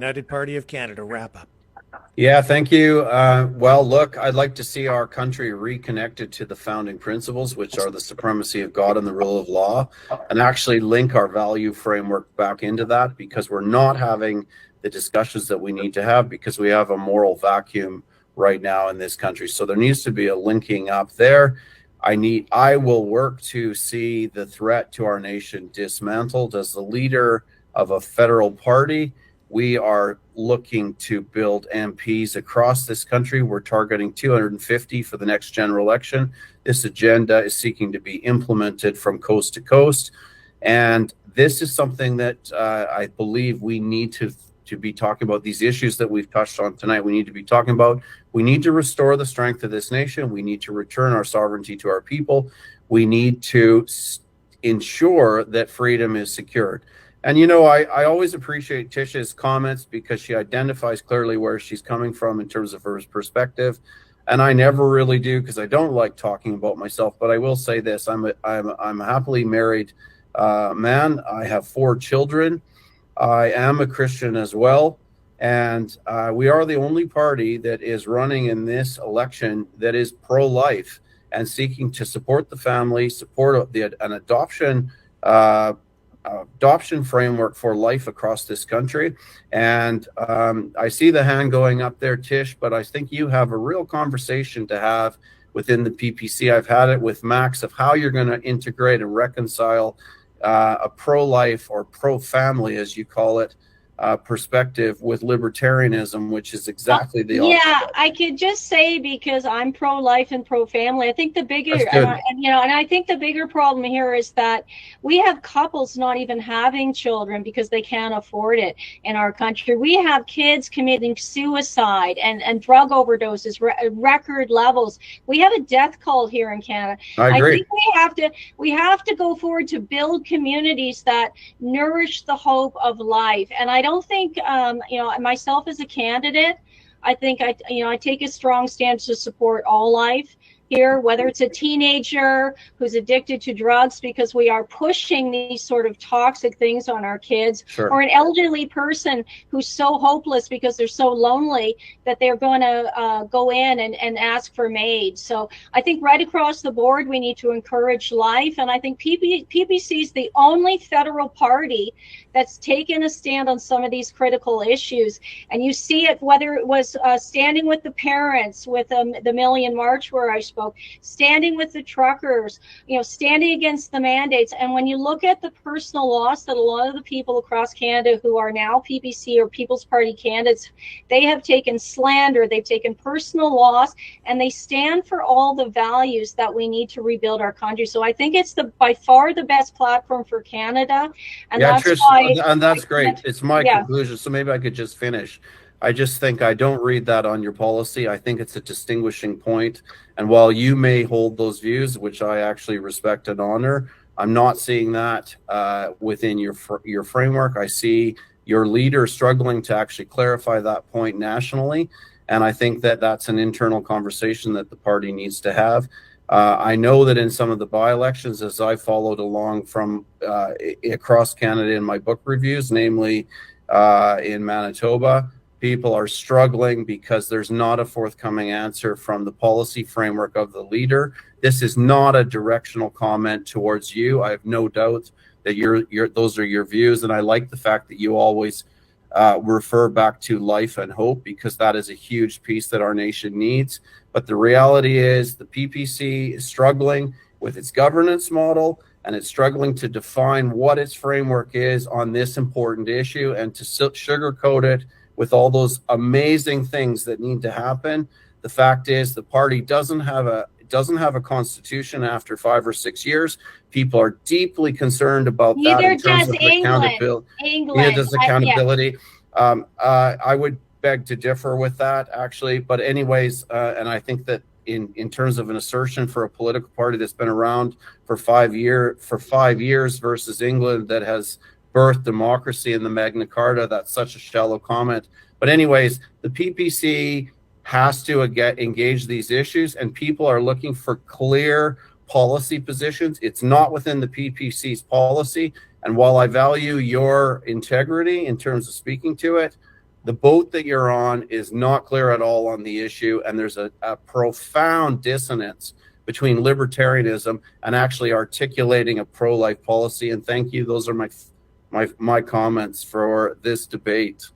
United Party of Canada wrap-up. Yeah, thank you. Well, look, I'd like to see our country reconnected to the founding principles, which are the supremacy of God and the rule of law, and actually link our value framework back into that, because we're not having the discussions that we need to have, because we have a moral vacuum right now in this country. So there needs to be a linking up there. I will work to see the threat to our nation dismantled. As the leader of a federal party, we are looking to build MPs across this country. We're targeting 250 for the next general election. This agenda is seeking to be implemented from coast to coast. And this is something that I believe we need to be talking about. These issues that we've touched on tonight, we need to be talking about. We need to restore the strength of this nation. We need to return our sovereignty to our people. We need to ensure that freedom is secured. And, you know, I always appreciate Tisha's comments, because she identifies clearly where she's coming from in terms of her perspective. And I never really do, because I don't like talking about myself. But I will say this. I'm a happily married man. I have 4 children. I am a Christian as well. And we are the only party that is running in this election that is pro-life and seeking to support the family, support an adoption framework for life across this country. And I see the hand going up there, Tish, but I think you have a real conversation to have within the PPC. I've had it with Max of how you're going to integrate and reconcile a pro-life or pro-family, as you call it, perspective with libertarianism, which is exactly the opposite. Yeah, I could just say, because I'm pro-life and pro-family, I think the bigger, and I think the bigger problem here is that we have couples not even having children because they can't afford it in our country. We have kids committing suicide and drug overdoses, record levels. We have a death cult here in Canada. I agree. I think we have to go forward to build communities that nourish the hope of life. And I don't think, myself as a candidate, I think I take a strong stance to support all life here, whether it's a teenager who's addicted to drugs because we are pushing these sort of toxic things on our kids, sure, or an elderly person who's so hopeless because they're so lonely that they're going to go in and ask for aid. So I think right across the board, we need to encourage life. And I think PPC is the only federal party that's taken a stand on some of these critical issues. And you see it, whether it was standing with the parents, with the Million March where I spoke, standing with the truckers, standing against the mandates. And when you look at the personal loss that a lot of the people across Canada who are now PPC or People's Party candidates, they have taken slander, they've taken personal loss, and they stand for all the values that we need to rebuild our country. So I think it's by far the best platform for Canada. And yeah, that's Trish, why, and that's great. It's my conclusion. So maybe I could just finish. I just think I don't read that on your policy. I think it's a distinguishing point. And while you may hold those views, which I actually respect and honor, I'm not seeing that within your framework. I see your leader struggling to actually clarify that point nationally. And I think that that's an internal conversation that the party needs to have. I know that in some of the by-elections, as I followed along from across Canada in my book reviews, namely in Manitoba, people are struggling because there's not a forthcoming answer from the policy framework of the leader. This is not a directional comment towards you. I have no doubt that those are your views, and I like the fact that you always refer back to life and hope, because that is a huge piece that our nation needs. But the reality is the PPC is struggling with its governance model, and it's struggling to define what its framework is on this important issue, and to sugarcoat it with all those amazing things that need to happen. The fact is the party doesn't have a constitution after 5 or 6 years. People are deeply concerned about that in terms of accountability. Neither does accountability. I would beg to differ with that, actually. But anyways, and I think that in terms of an assertion for a political party that's been around for 5 years versus England that has birthed democracy in the Magna Carta, that's such a shallow comment. But anyways, the PPC has to engage these issues, and people are looking for clear policy positions. It's not within the PPC's policy. And while I value your integrity in terms of speaking to it, The boat that you're on is not clear at all on the issue, and there's a profound dissonance between libertarianism and actually articulating a pro-life policy. And thank you. Those are my comments for this debate.